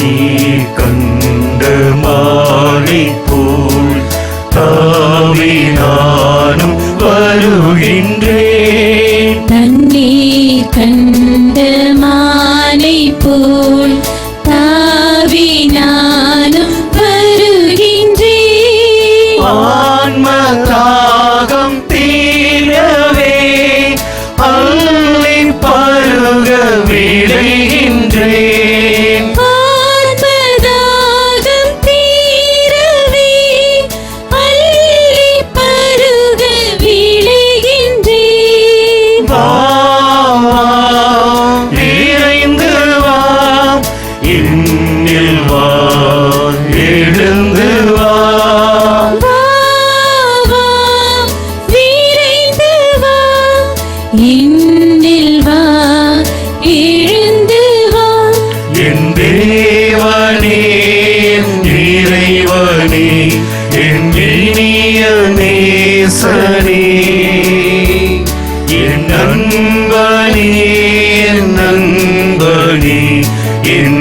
நீர் கண்ட மாலை போல் தாவி நானும் வருகின்றேன். தண்ணீர் கண்ட மாலை போல் தாவி நானும் வருகின்றேன். ஆன்ம தாகம் தீரவே அள்ளி பருக விளைகின்றேன். ஆத்மதாகம் தீரவே அள்ளி பருக விளைகின்றேன். வா வா நிறைந்து வா என்னில் வா எழுந்து வா. வா வா விரைந்து வா என்னில் வா எழுந்து வா. என் தேவனே என் இறைவனே என் இனிய நேசனே என் நண்பனே என் நண்பனே என்